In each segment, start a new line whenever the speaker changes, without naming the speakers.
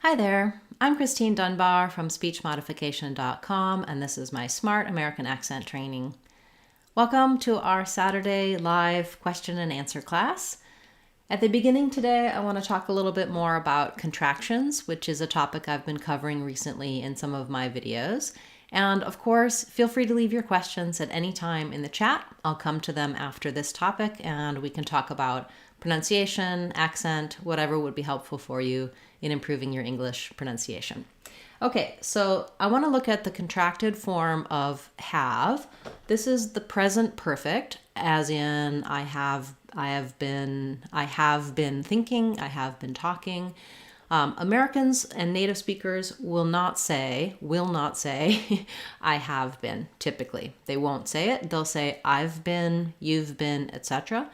Hi there, I'm Christine Dunbar from SpeechModification.com, and this is my Smart American Accent training. Welcome to our Saturday live question and answer class. At the beginning today, I want to talk a little bit more about contractions, which is a topic I've been covering recently in some of my videos. And of course, feel free to leave your questions at any time in the chat. I'll come to them after this topic and we can talk about pronunciation, accent, whatever would be helpful for you in improving your English pronunciation. Okay, so I want to look at the contracted form of have. This is the present perfect, as in I have been thinking, I have been talking. Americans and native speakers will not say I have been. Typically, they won't say it. They'll say I've been, you've been, etc.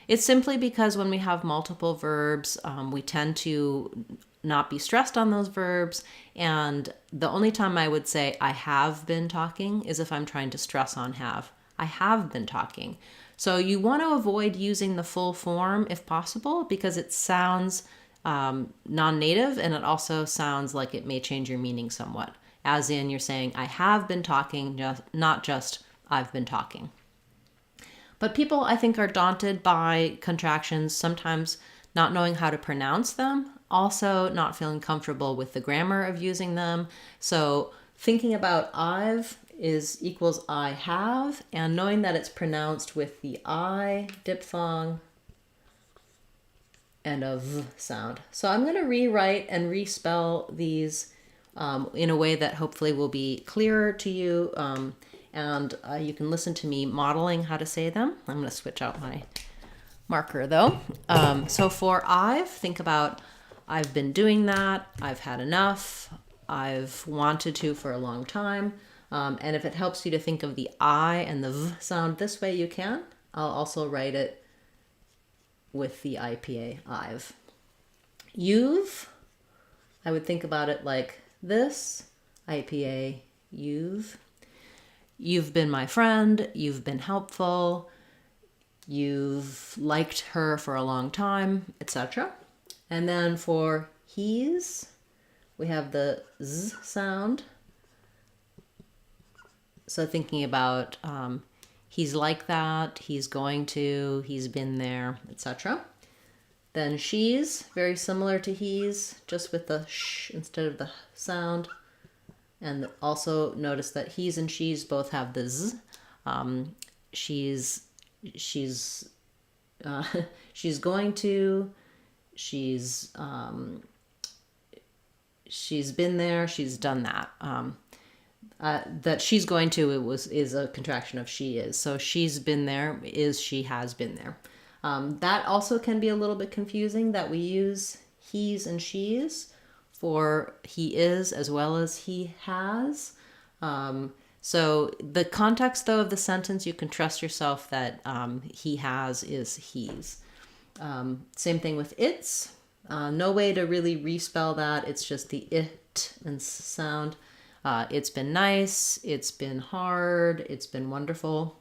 It's simply because when we have multiple verbs, we tend to not be stressed on those verbs. And the only time I would say I have been talking is if I'm trying to stress on have. I have been talking. So you want to avoid using the full form if possible because it sounds non-native and it also sounds like it may change your meaning somewhat. As in you're saying I have been talking, not just I've been talking. But people, I think, are daunted by contractions, sometimes not knowing how to pronounce them, also not feeling comfortable with the grammar of using them. So thinking about I've is equals I have, and knowing that it's pronounced with the I diphthong and a V sound. So I'm going to rewrite and respell these in a way that hopefully will be clearer to you. And you can listen to me modeling how to say them. I'm going to switch out my marker though. So for I've, think about I've been doing that, I've had enough, I've wanted to for a long time. And if it helps you to think of the I and the V sound this way, you can. I'll also write it with the IPA, I've. You've, I would think about it like this, IPA, you've. You've been my friend, you've been helpful, you've liked her for a long time, etc. And then for he's, we have the Z sound. So thinking about he's like that, he's going to, he's been there, etc. Then she's, very similar to he's, just with the sh instead of the sound. And also notice that he's and she's both have the z. She's going to, she's been there, she's done that. That she's going to is a contraction of she is. So she's been there is she has been there. That also can be a little bit confusing that we use he's and she's for he is as well as he has. So the context though of the sentence, you can trust yourself that he has is he's. Same thing with it's. No way to really respell that. It's just the it and sound. It's been nice, it's been hard, it's been wonderful.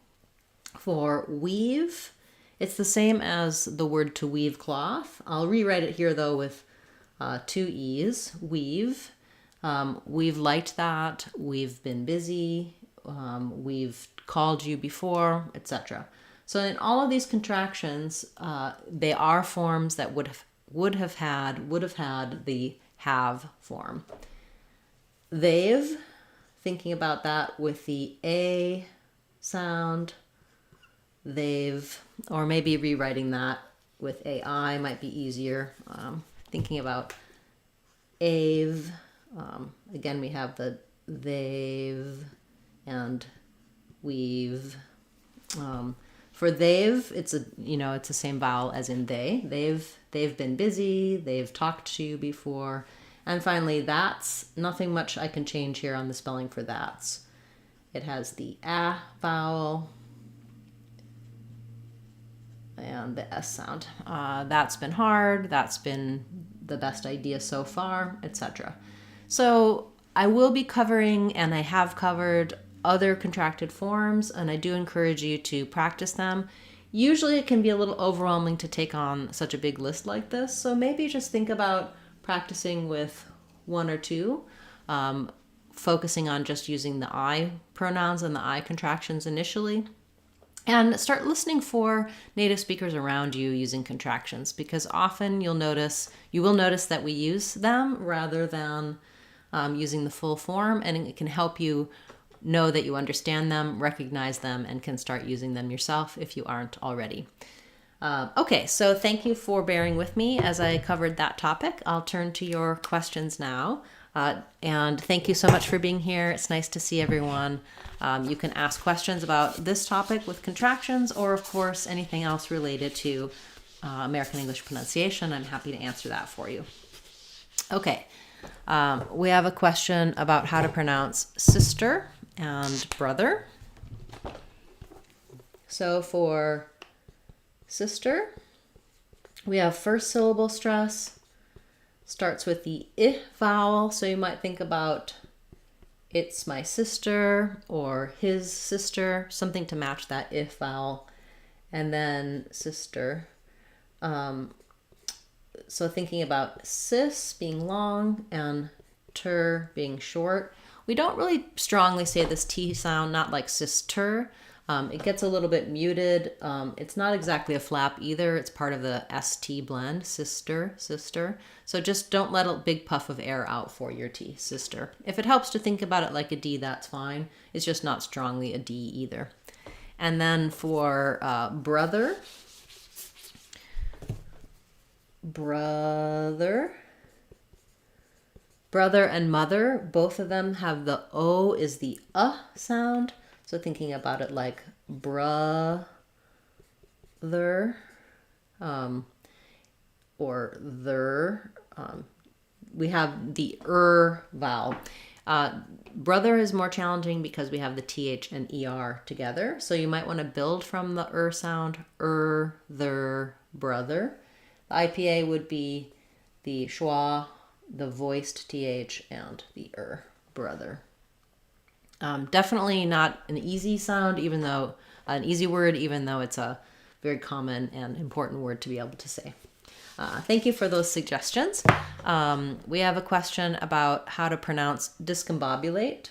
For weave, it's the same as the word to weave cloth. I'll rewrite it here though with two E's, weave. We've liked that, we've been busy, we've called you before, etc. So in all of these contractions, they are forms that would have had the have form. They've, thinking about that with the A sound, they've, or maybe rewriting that with AI might be easier. Thinking about Ave, again we have the they've and we've. For they've, it's the same vowel as in they. They've been busy, they've talked to you before. And finally, that's, nothing much I can change here on the spelling for that's. It has the a vowel and the s sound. That's been hard, that's been the best idea so far, etc. So I will be covering, and I have covered, other contracted forms, and I do encourage you to practice them. Usually it can be a little overwhelming to take on such a big list like this, so maybe just think about practicing with one or two, focusing on just using the I pronouns and the I contractions initially. And start listening for native speakers around you using contractions, because often you will notice that we use them rather than using the full form, and it can help you know that you understand them, recognize them, and can start using them yourself if you aren't already. Okay, so thank you for bearing with me as I covered that topic. I'll turn to your questions now. And thank you so much for being here. It's nice to see everyone. You can ask questions about this topic with contractions, or of course anything else related to American English pronunciation. I'm happy to answer that for you. Okay, we have a question about how to pronounce sister and brother. So for sister, we have first syllable stress. Starts with the I vowel, so you might think about it's my sister or his sister, something to match that I vowel, and then sister. So thinking about sis being long and ter being short. We don't really strongly say this T sound, not like sister. It gets a little bit muted. It's not exactly a flap either. It's part of the ST blend, sister, sister. So just don't let a big puff of air out for your T, sister. If it helps to think about it like a D, that's fine. It's just not strongly a D either. And then for brother, brother and mother, both of them have the O is the sound. So thinking about it like brother, or there. We have the vowel. Brother is more challenging because we have the TH and ER together. So you might want to build from the sound, there, brother. The IPA would be the schwa, the voiced TH, and the brother. Definitely not an easy sound, an easy word, even though it's a very common and important word to be able to say. Thank you for those suggestions. We have a question about how to pronounce discombobulate.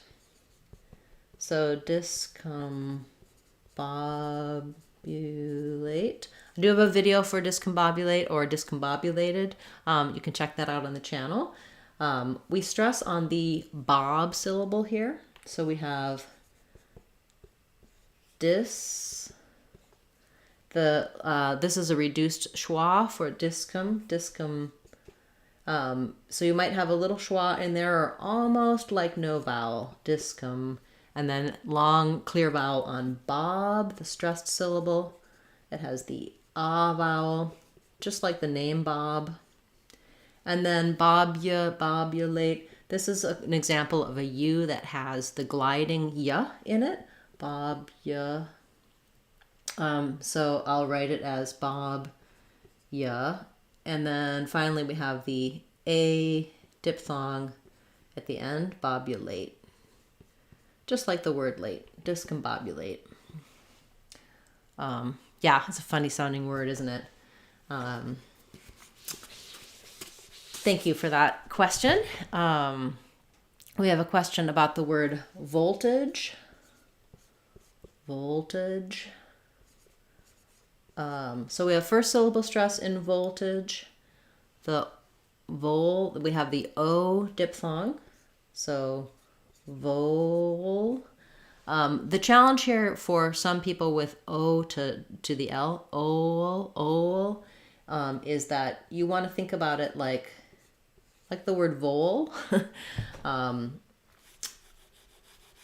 So discombobulate. I do have a video for discombobulate or discombobulated. You can check that out on the channel. We stress on the bob syllable here. So we have this is a reduced schwa for discum. So you might have a little schwa in there, or almost like no vowel, discum, and then long clear vowel on bob, the stressed syllable. It has the vowel, just like the name Bob. And then bobulate. This is an example of a U that has the gliding ya in it. Bob-ya. So I'll write it as Bob, ya. And then finally we have the A diphthong at the end, bobulate. Just like the word late, discombobulate. Yeah, it's a funny sounding word, isn't it? Thank you for that question. We have a question about the word voltage. Voltage. So we have first syllable stress in voltage. The we have the O diphthong. So vol. The challenge here for some people with O to the L, is that you want to think about it like the word vol.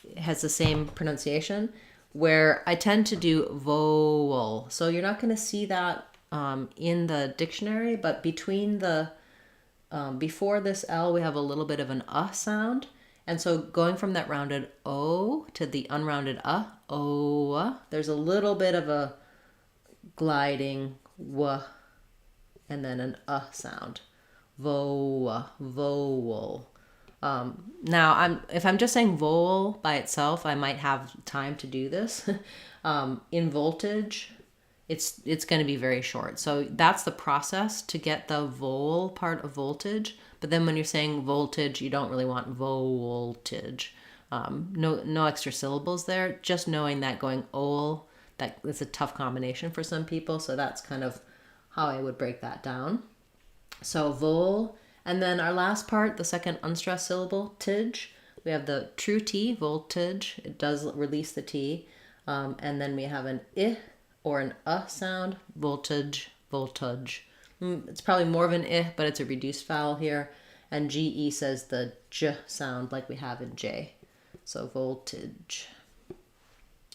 It has the same pronunciation, where I tend to do vowel. So you're not going to see that in the dictionary, but between the before this L, we have a little bit of an sound. And so going from that rounded O to the unrounded O, there's a little bit of a gliding w, and then an sound. Vowel. Now, if I'm just saying vowel by itself, I might have time to do this. In voltage, it's going to be very short. So that's the process to get the vol part of voltage. But then when you're saying voltage, you don't really want voltage. No extra syllables there. Just knowing that going ol, that's a tough combination for some people. So that's kind of how I would break that down. So vol, and then our last part, the second unstressed syllable, tige. We have the true T, voltage. It does release the T. And then we have an I or an sound, voltage, voltage. It's probably more of an I, but it's a reduced vowel here. And GE says the J sound like we have in J. So voltage.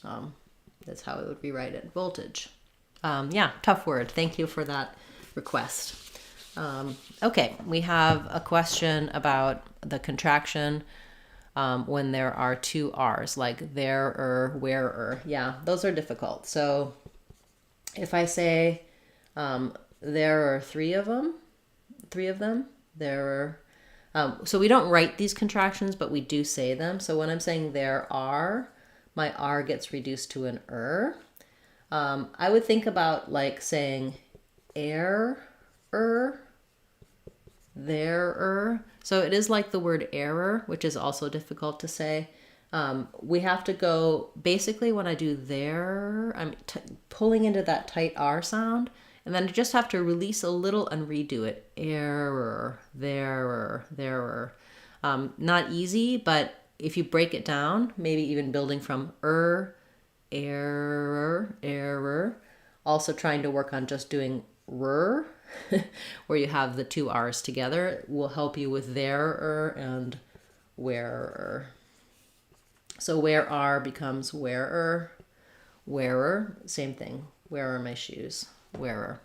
That's how it would be written, voltage. Yeah, tough word. Thank you for that request. Okay, we have a question about the contraction when there are two R's, like there, where. Yeah, those are difficult. So if I say there are three of them, there are, so we don't write these contractions, but we do say them. So when I'm saying there are, my R gets reduced to an I would think about like saying there. So it is like the word error, which is also difficult to say. We have to go, basically when I do there, I'm pulling into that tight R sound, and then I just have to release a little and redo it. Error, there. Not easy, but if you break it down, maybe even building from error, also trying to work on just doing where you have the two R's together will help you with there and where. So where R becomes wearer, same thing. Where are my shoes? Wearer.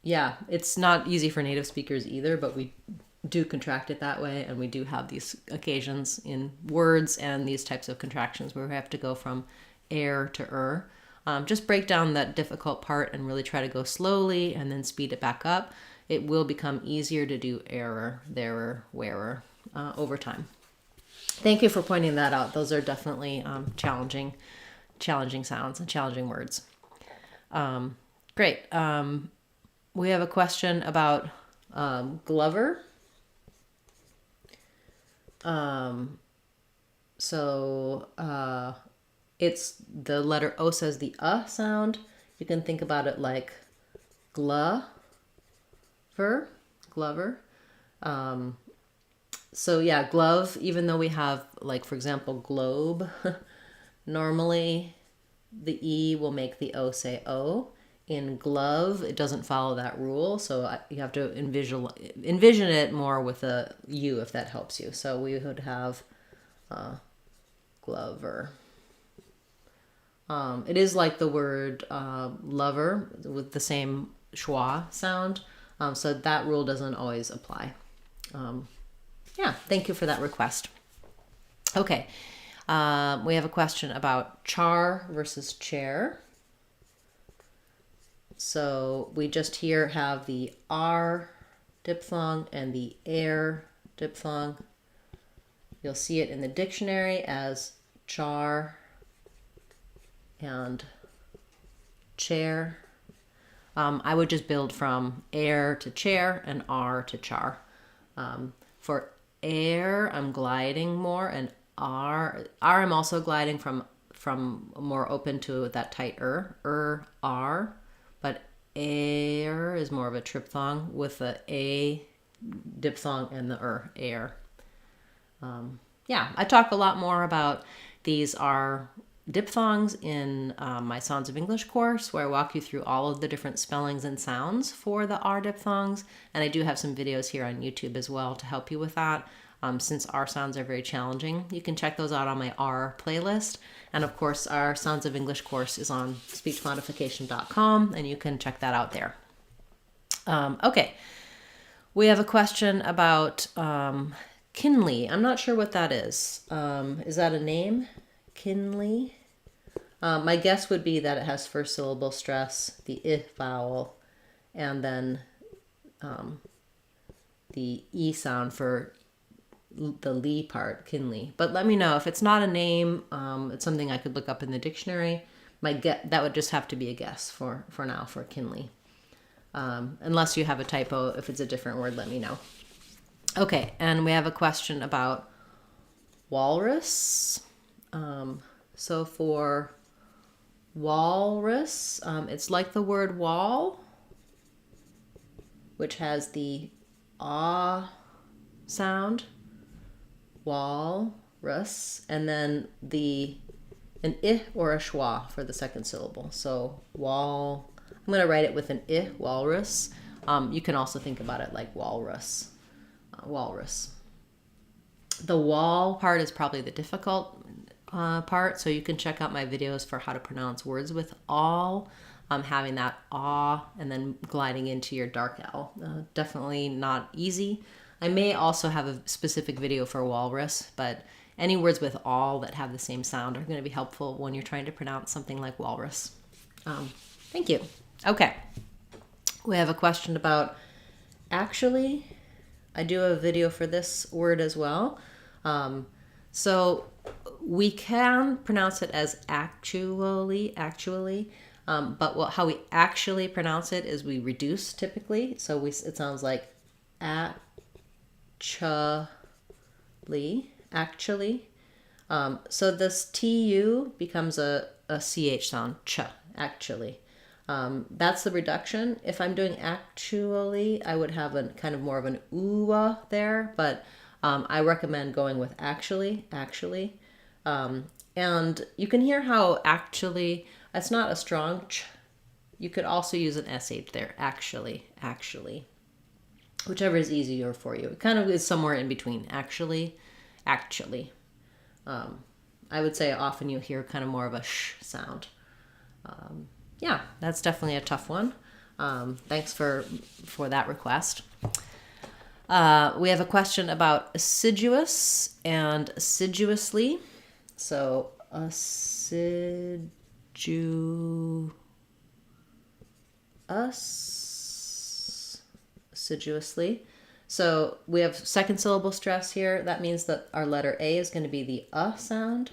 Yeah, it's not easy for native speakers either, but we do contract it that way, and we do have these occasions in words and these types of contractions where we have to go from air to just break down that difficult part and really try to go slowly and then speed it back up. It will become easier to do error, there, wearer over time. Thank you for pointing that out. Those are definitely challenging sounds and challenging words. Great. We have a question about Glover. It's the letter O says the sound. You can think about it like glover. So yeah, glove, even though we have, like, for example, globe, normally the E will make the O say O. In glove, it doesn't follow that rule, so you have to envision it more with a U, if that helps you. So we would have Glover. It is like the word lover with the same schwa sound, so that rule doesn't always apply. Yeah, thank you for that request. Okay, we have a question about char versus chair. So we just here have the R diphthong and the air diphthong. You'll see it in the dictionary as char and chair. I would just build from air to chair and R to char. For air, I'm gliding more, and R I'm also gliding from more open to that tight R. But air is more of a triphthong with the A diphthong and the air. Yeah, I talk a lot more about these R diphthongs in my Sounds of English course, where I walk you through all of the different spellings and sounds for the R diphthongs. And I do have some videos here on YouTube as well to help you with that. Since R sounds are very challenging, you can check those out on my R playlist. And of course, our Sounds of English course is on speechmodification.com, and you can check that out there. Okay, we have a question about Kinley. I'm not sure what that is. Is that a name? Kinley? My guess would be that it has first syllable stress, the I vowel, and then the E sound for the part, Kinley. But let me know if it's not a name. It's something I could look up in the dictionary. that would just have to be a guess for now for Kinley. Unless you have a typo, if it's a different word, let me know. Okay, and we have a question about walrus. So for walrus, it's like the word wall, which has the ah sound, walrus, and then an I or a schwa for the second syllable. So I'm going to write it with an I, walrus. You can also think about it like walrus. Walrus. The wall part is probably the difficult part, so you can check out my videos for how to pronounce words with all, having that ah and then gliding into your dark L. Definitely not easy. I may also have a specific video for walrus, but any words with all that have the same sound are going to be helpful when you're trying to pronounce something like walrus. Thank you. Okay. We have a question about actually. I do a video for this word as well. So we can pronounce it as actually, but how we actually pronounce it is we reduce typically. So it sounds like actually. So this TU becomes a CH sound, ch, actually. That's the reduction. If I'm doing actually, I would have a kind of more of an ooh there, but I recommend going with actually. And you can hear how actually, it's not a strong ch. You could also use an SH there, actually. Whichever is easier for you. It kind of is somewhere in between, actually. I would say often you'll hear kind of more of a sh sound. Yeah, that's definitely a tough one. Thanks for that request. We have a question about assiduous and assiduously. So assiduously. So we have second syllable stress here. That means that our letter A is going to be the sound.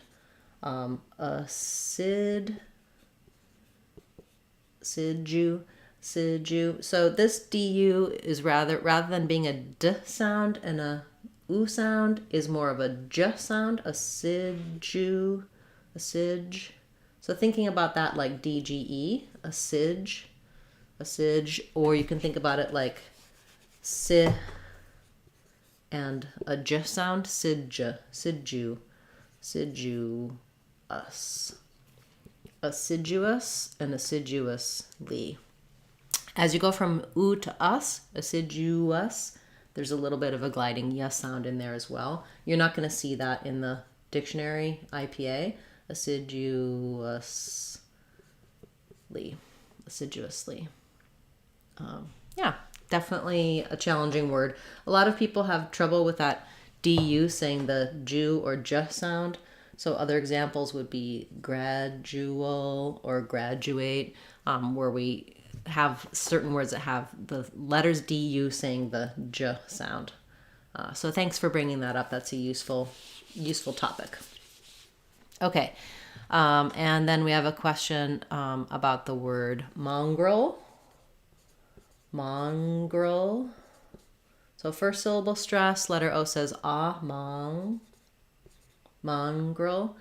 Sidu. So this du is rather than being a d sound and a u sound, is more of a j sound, a sidju, a sidge. So thinking about that like DGE, a sidge, or you can think about it like si and a j sound, sidja, sidju, us. Assiduous and assiduously. As you go from oo to us, assiduous, there's a little bit of a gliding yes sound in there as well. You're not going to see that in the dictionary IPA. Assiduously. Yeah, definitely a challenging word. A lot of people have trouble with that du saying the ju or j sound. So other examples would be gradual or graduate, where we have certain words that have the letters du saying the j sound. So thanks for bringing that up. That's a useful topic. Okay, and then we have a question about the word mongrel. So first syllable stress, letter O says mongrel.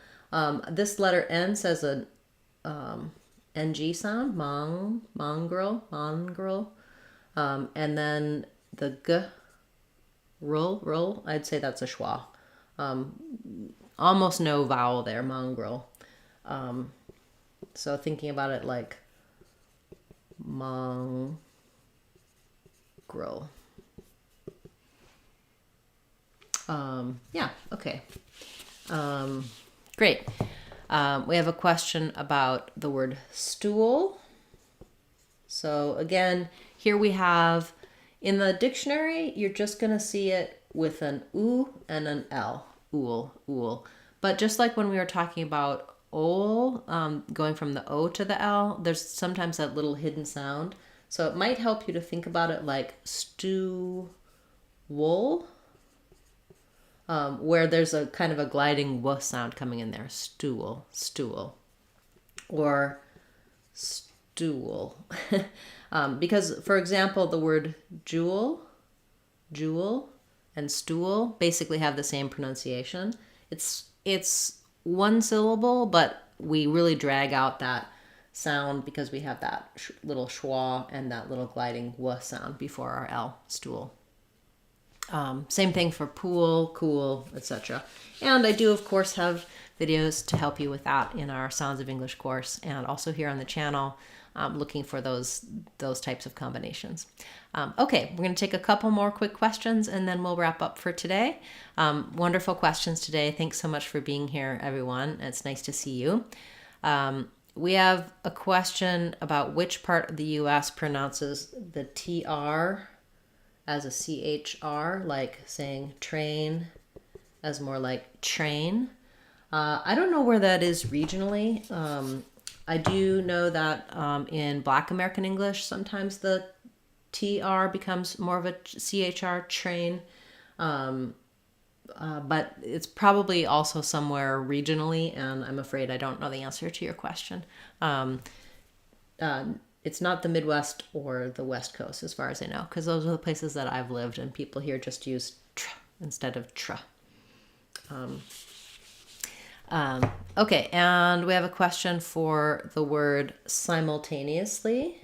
This letter N says a NG sound, mongrel. And then the G, roll, I'd say that's a schwa. Almost no vowel there, mongrel. So thinking about it like mongrel. Yeah, okay. Great. We have a question about the word stool. So again, here we have, in the dictionary, you're just going to see it with an oo and an l, ool. But just like when we were talking about ol, going from the O to the L, there's sometimes that little hidden sound. So it might help you to think about it like stew wool. Where there's a kind of a gliding w sound coming in there. Stool. or stool. Because, for example, the word jewel, and stool basically have the same pronunciation. It's one syllable, but we really drag out that sound because we have that little schwa and that little gliding w sound before our L, stool. Same thing for pool, cool, etc. And I do, of course, have videos to help you with that in our Sounds of English course, and also here on the channel, looking for those types of combinations. Okay, we're going to take a couple more quick questions and then we'll wrap up for today. Wonderful questions today. Thanks so much for being here, everyone. It's nice to see you. We have a question about which part of the U.S. pronounces the TR as a CHR, like saying train as more like train. I don't know where that is regionally. I do know that in Black American English, sometimes the TR becomes more of a CHR, train. But it's probably also somewhere regionally, and I'm afraid I don't know the answer to your question. It's not the Midwest or the West Coast, as far as I know, because those are the places that I've lived, and people here just use tr instead of tra. Okay, and we have a question for the word simultaneously.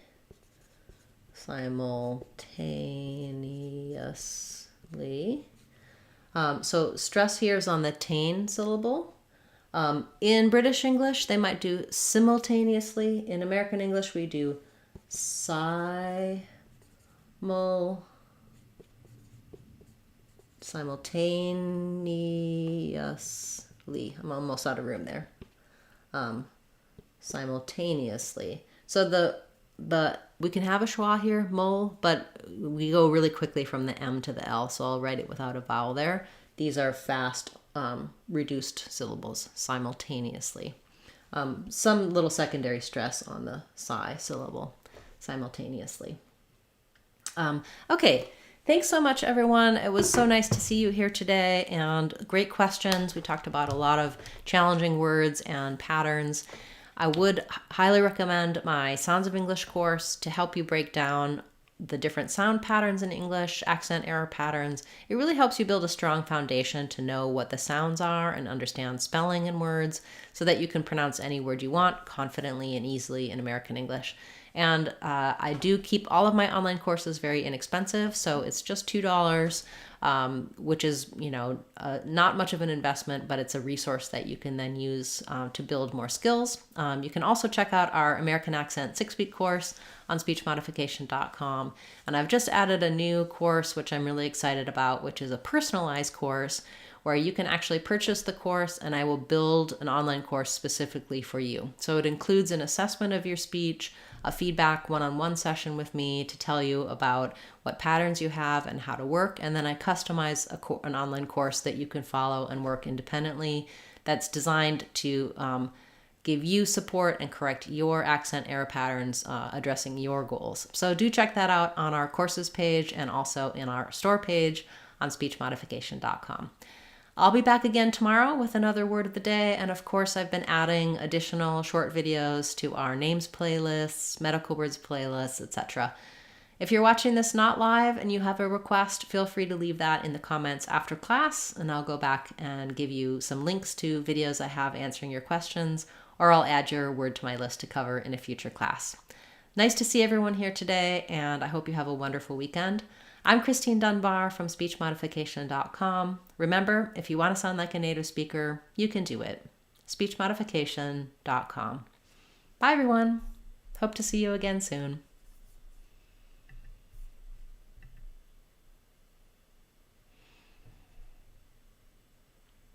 Simultaneously. So stress here is on the tain syllable. In British English, they might do simultaneously. In American English, we do simultaneously. I'm almost out of room there. Simultaneously. So we can have a schwa here, mol, but we go really quickly from the M to the L, so I'll write it without a vowel there. These are fast, reduced syllables, simultaneously. Some little secondary stress on the psi syllable, simultaneously. Okay, thanks so much, everyone. It was so nice to see you here today, and great questions. We talked about a lot of challenging words and patterns. I would highly recommend my Sounds of English course to help you break down the different sound patterns in English, accent error patterns. It really helps you build a strong foundation to know what the sounds are and understand spelling in words so that you can pronounce any word you want confidently and easily in American English. And I do keep all of my online courses very inexpensive, so it's just $2, which is, not much of an investment, but it's a resource that you can then use to build more skills. You can also check out our American Accent 6-week course on speechmodification.com. And I've just added a new course, which I'm really excited about, which is a personalized course where you can actually purchase the course and I will build an online course specifically for you. So it includes an assessment of your speech, a feedback one-on-one session with me to tell you about what patterns you have and how to work. And then I customize an online course that you can follow and work independently that's designed to give you support and correct your accent error patterns, addressing your goals. So do check that out on our courses page and also in our store page on speechmodification.com. I'll be back again tomorrow with another word of the day, and of course I've been adding additional short videos to our names playlists, medical words playlists, etc. If you're watching this not live and you have a request, feel free to leave that in the comments after class, and I'll go back and give you some links to videos I have answering your questions, or I'll add your word to my list to cover in a future class. Nice to see everyone here today, and I hope you have a wonderful weekend. I'm Christine Dunbar from speechmodification.com. Remember, if you want to sound like a native speaker, you can do it. speechmodification.com. Bye, everyone. Hope to see you again soon.